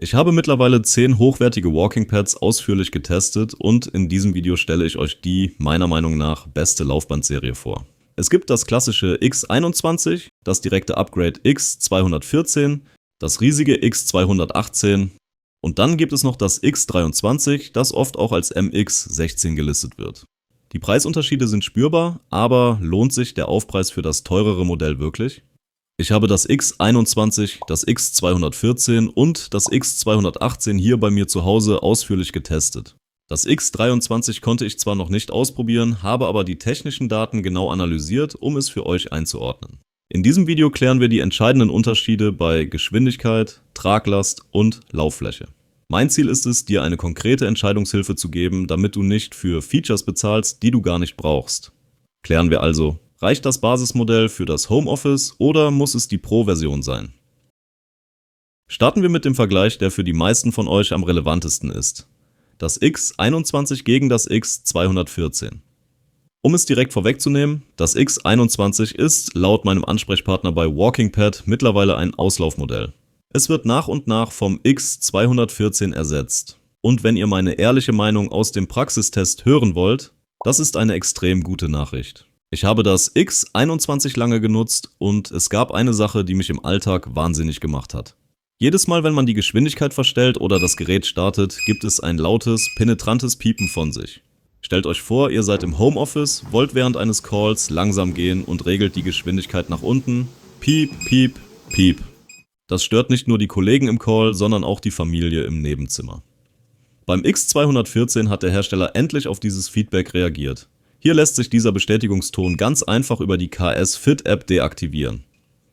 Ich habe mittlerweile 10 hochwertige Walking Pads ausführlich getestet und in diesem Video stelle ich euch die, meiner Meinung nach, beste Laufbandserie vor. Es gibt das klassische X21, das direkte Upgrade X214, das riesige X218 und dann gibt es noch das X23, das oft auch als MX16 gelistet wird. Die Preisunterschiede sind spürbar, aber lohnt sich der Aufpreis für das teurere Modell wirklich? Ich habe das X21, das X214 und das X218 hier bei mir zu Hause ausführlich getestet. Das X23 konnte ich zwar noch nicht ausprobieren, habe aber die technischen Daten genau analysiert, um es für euch einzuordnen. In diesem Video klären wir die entscheidenden Unterschiede bei Geschwindigkeit, Traglast und Lauffläche. Mein Ziel ist es, dir eine konkrete Entscheidungshilfe zu geben, damit du nicht für Features bezahlst, die du gar nicht brauchst. Klären wir also. Reicht das Basismodell für das Homeoffice oder muss es die Pro-Version sein? Starten wir mit dem Vergleich, der für die meisten von euch am relevantesten ist. Das X21 gegen das X214. Um es direkt vorwegzunehmen, das X21 ist laut meinem Ansprechpartner bei WalkingPad mittlerweile ein Auslaufmodell. Es wird nach und nach vom X214 ersetzt. Und wenn ihr meine ehrliche Meinung aus dem Praxistest hören wollt, das ist eine extrem gute Nachricht. Ich habe das X21 lange genutzt und es gab eine Sache, die mich im Alltag wahnsinnig gemacht hat. Jedes Mal, wenn man die Geschwindigkeit verstellt oder das Gerät startet, gibt es ein lautes, penetrantes Piepen von sich. Stellt euch vor, ihr seid im Homeoffice, wollt während eines Calls langsam gehen und regelt die Geschwindigkeit nach unten. Piep, piep, piep. Das stört nicht nur die Kollegen im Call, sondern auch die Familie im Nebenzimmer. Beim X214 hat der Hersteller endlich auf dieses Feedback reagiert. Hier lässt sich dieser Bestätigungston ganz einfach über die KS Fit App deaktivieren.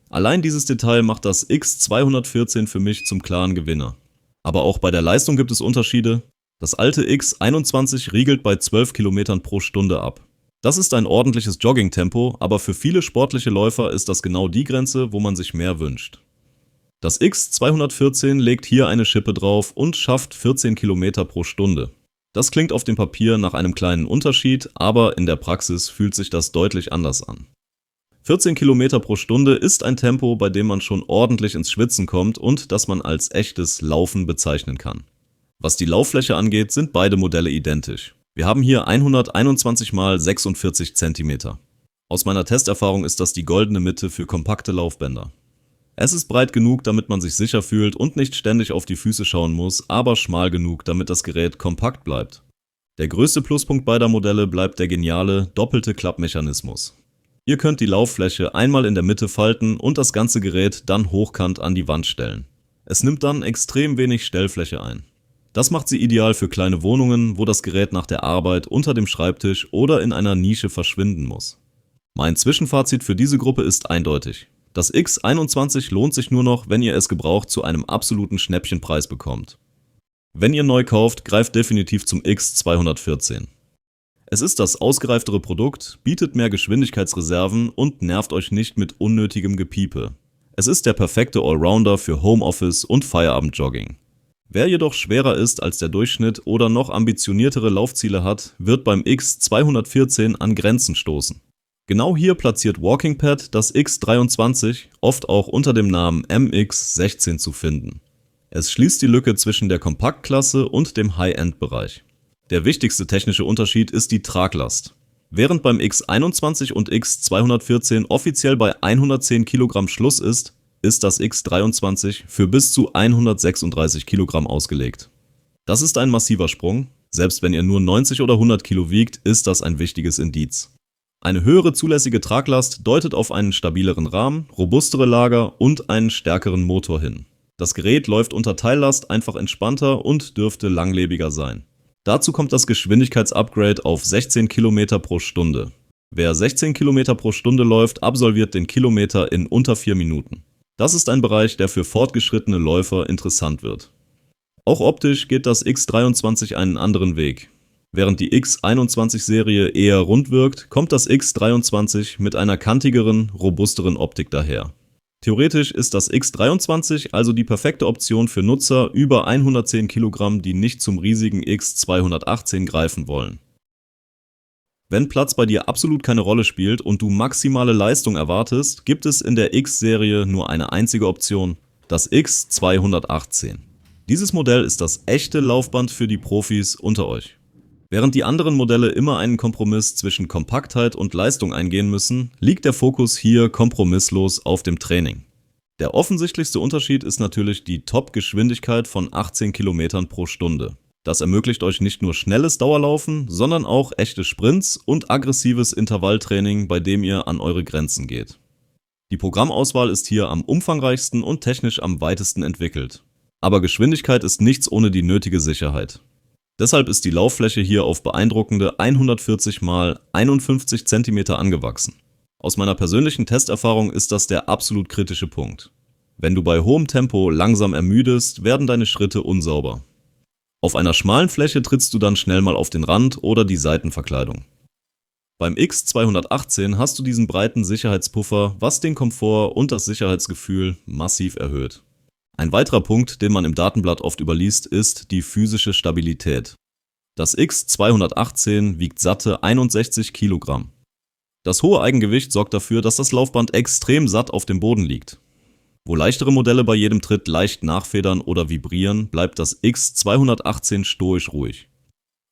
Allein dieses Detail macht das X214 für mich zum klaren Gewinner. Aber auch bei der Leistung gibt es Unterschiede. Das alte X21 riegelt bei 12 km pro Stunde ab. Das ist ein ordentliches Joggingtempo, aber für viele sportliche Läufer ist das genau die Grenze, wo man sich mehr wünscht. Das X214 legt hier eine Schippe drauf und schafft 14 km pro Stunde. Das klingt auf dem Papier nach einem kleinen Unterschied, aber in der Praxis fühlt sich das deutlich anders an. 14 km pro Stunde ist ein Tempo, bei dem man schon ordentlich ins Schwitzen kommt und das man als echtes Laufen bezeichnen kann. Was die Lauffläche angeht, sind beide Modelle identisch. Wir haben hier 121 x 46 cm. Aus meiner Testerfahrung ist das die goldene Mitte für kompakte Laufbänder. Es ist breit genug, damit man sich sicher fühlt und nicht ständig auf die Füße schauen muss, aber schmal genug, damit das Gerät kompakt bleibt. Der größte Pluspunkt beider Modelle bleibt der geniale doppelte Klappmechanismus. Ihr könnt die Lauffläche einmal in der Mitte falten und das ganze Gerät dann hochkant an die Wand stellen. Es nimmt dann extrem wenig Stellfläche ein. Das macht sie ideal für kleine Wohnungen, wo das Gerät nach der Arbeit unter dem Schreibtisch oder in einer Nische verschwinden muss. Mein Zwischenfazit für diese Gruppe ist eindeutig. Das X21 lohnt sich nur noch, wenn ihr es gebraucht zu einem absoluten Schnäppchenpreis bekommt. Wenn ihr neu kauft, greift definitiv zum X214. Es ist das ausgereiftere Produkt, bietet mehr Geschwindigkeitsreserven und nervt euch nicht mit unnötigem Gepiepe. Es ist der perfekte Allrounder für Homeoffice und Feierabendjogging. Wer jedoch schwerer ist als der Durchschnitt oder noch ambitioniertere Laufziele hat, wird beim X214 an Grenzen stoßen. Genau hier platziert WalkingPad das X23, oft auch unter dem Namen MX16 zu finden. Es schließt die Lücke zwischen der Kompaktklasse und dem High-End-Bereich. Der wichtigste technische Unterschied ist die Traglast. Während beim X21 und X214 offiziell bei 110 kg Schluss ist, ist das X23 für bis zu 136 kg ausgelegt. Das ist ein massiver Sprung. Selbst wenn ihr nur 90 oder 100 Kilo wiegt, ist das ein wichtiges Indiz. Eine höhere zulässige Traglast deutet auf einen stabileren Rahmen, robustere Lager und einen stärkeren Motor hin. Das Gerät läuft unter Teillast einfach entspannter und dürfte langlebiger sein. Dazu kommt das Geschwindigkeitsupgrade auf 16 km pro Stunde. Wer 16 km pro Stunde läuft, absolviert den Kilometer in unter 4 Minuten. Das ist ein Bereich, der für fortgeschrittene Läufer interessant wird. Auch optisch geht das X23 einen anderen Weg. Während die X21-Serie eher rund wirkt, kommt das X23 mit einer kantigeren, robusteren Optik daher. Theoretisch ist das X23 also die perfekte Option für Nutzer über 110 kg, die nicht zum riesigen X218 greifen wollen. Wenn Platz bei dir absolut keine Rolle spielt und du maximale Leistung erwartest, gibt es in der X-Serie nur eine einzige Option, das X218. Dieses Modell ist das echte Laufband für die Profis unter euch. Während die anderen Modelle immer einen Kompromiss zwischen Kompaktheit und Leistung eingehen müssen, liegt der Fokus hier kompromisslos auf dem Training. Der offensichtlichste Unterschied ist natürlich die Top-Geschwindigkeit von 18 Kilometern pro Stunde. Das ermöglicht euch nicht nur schnelles Dauerlaufen, sondern auch echte Sprints und aggressives Intervalltraining, bei dem ihr an eure Grenzen geht. Die Programmauswahl ist hier am umfangreichsten und technisch am weitesten entwickelt. Aber Geschwindigkeit ist nichts ohne die nötige Sicherheit. Deshalb ist die Lauffläche hier auf beeindruckende 140 x 51 cm angewachsen. Aus meiner persönlichen Testerfahrung ist das der absolut kritische Punkt. Wenn du bei hohem Tempo langsam ermüdest, werden deine Schritte unsauber. Auf einer schmalen Fläche trittst du dann schnell mal auf den Rand oder die Seitenverkleidung. Beim X218 hast du diesen breiten Sicherheitspuffer, was den Komfort und das Sicherheitsgefühl massiv erhöht. Ein weiterer Punkt, den man im Datenblatt oft überliest, ist die physische Stabilität. Das X218 wiegt satte 61 Kilogramm. Das hohe Eigengewicht sorgt dafür, dass das Laufband extrem satt auf dem Boden liegt. Wo leichtere Modelle bei jedem Tritt leicht nachfedern oder vibrieren, bleibt das X218 stoisch ruhig.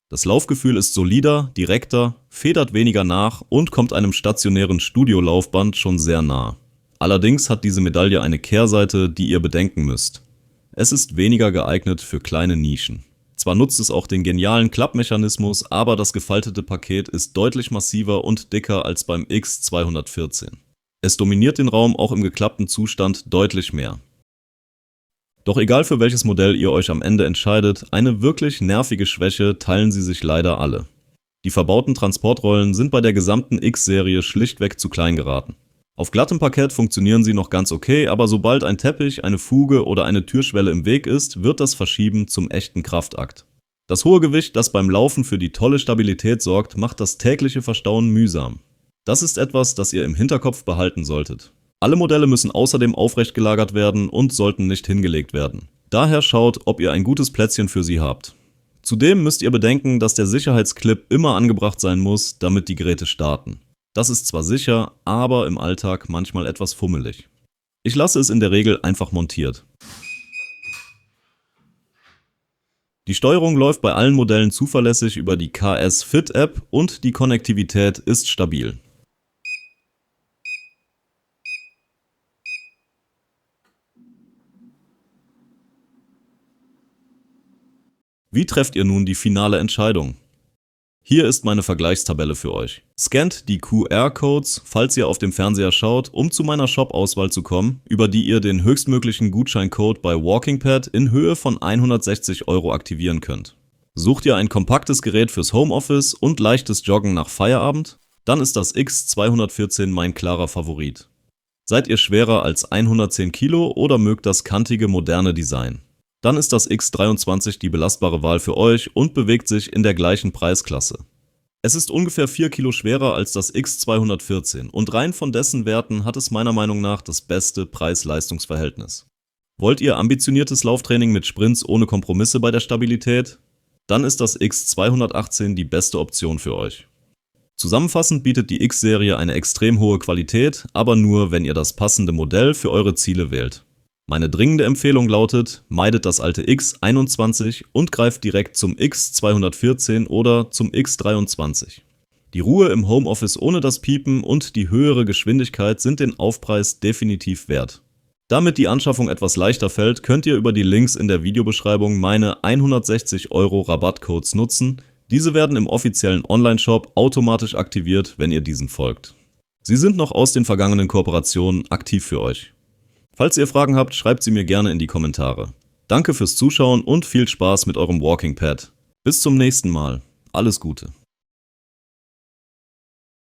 Das Laufgefühl ist solider, direkter, federt weniger nach und kommt einem stationären Studiolaufband schon sehr nah. Allerdings hat diese Medaille eine Kehrseite, die ihr bedenken müsst. Es ist weniger geeignet für kleine Nischen. Zwar nutzt es auch den genialen Klappmechanismus, aber das gefaltete Paket ist deutlich massiver und dicker als beim X214. Es dominiert den Raum auch im geklappten Zustand deutlich mehr. Doch egal für welches Modell ihr euch am Ende entscheidet, eine wirklich nervige Schwäche teilen sie sich leider alle. Die verbauten Transportrollen sind bei der gesamten X-Serie schlichtweg zu klein geraten. Auf glattem Parkett funktionieren sie noch ganz okay, aber sobald ein Teppich, eine Fuge oder eine Türschwelle im Weg ist, wird das Verschieben zum echten Kraftakt. Das hohe Gewicht, das beim Laufen für die tolle Stabilität sorgt, macht das tägliche Verstauen mühsam. Das ist etwas, das ihr im Hinterkopf behalten solltet. Alle Modelle müssen außerdem aufrecht gelagert werden und sollten nicht hingelegt werden. Daher schaut, ob ihr ein gutes Plätzchen für sie habt. Zudem müsst ihr bedenken, dass der Sicherheitsclip immer angebracht sein muss, damit die Geräte starten. Das ist zwar sicher, aber im Alltag manchmal etwas fummelig. Ich lasse es in der Regel einfach montiert. Die Steuerung läuft bei allen Modellen zuverlässig über die KS Fit App und die Konnektivität ist stabil. Wie trefft ihr nun die finale Entscheidung? Hier ist meine Vergleichstabelle für euch. Scannt die QR-Codes, falls ihr auf dem Fernseher schaut, um zu meiner Shop-Auswahl zu kommen, über die ihr den höchstmöglichen Gutscheincode bei WalkingPad in Höhe von 160 € aktivieren könnt. Sucht ihr ein kompaktes Gerät fürs Homeoffice und leichtes Joggen nach Feierabend? Dann ist das X214 mein klarer Favorit. Seid ihr schwerer als 110 Kilo oder mögt das kantige, moderne Design? Dann ist das X23 die belastbare Wahl für euch und bewegt sich in der gleichen Preisklasse. Es ist ungefähr 4 Kilo schwerer als das X214 und rein von dessen Werten hat es meiner Meinung nach das beste Preis-Leistungs-Verhältnis. Wollt ihr ambitioniertes Lauftraining mit Sprints ohne Kompromisse bei der Stabilität? Dann ist das X218 die beste Option für euch. Zusammenfassend bietet die X-Serie eine extrem hohe Qualität, aber nur, wenn ihr das passende Modell für eure Ziele wählt. Meine dringende Empfehlung lautet, meidet das alte X21 und greift direkt zum X214 oder zum X23. Die Ruhe im Homeoffice ohne das Piepen und die höhere Geschwindigkeit sind den Aufpreis definitiv wert. Damit die Anschaffung etwas leichter fällt, könnt ihr über die Links in der Videobeschreibung meine 160 € Rabattcodes nutzen. Diese werden im offiziellen Online-Shop automatisch aktiviert, wenn ihr diesen folgt. Sie sind noch aus den vergangenen Kooperationen aktiv für euch. Falls ihr Fragen habt, schreibt sie mir gerne in die Kommentare. Danke fürs Zuschauen und viel Spaß mit eurem Walking Pad. Bis zum nächsten Mal. Alles Gute.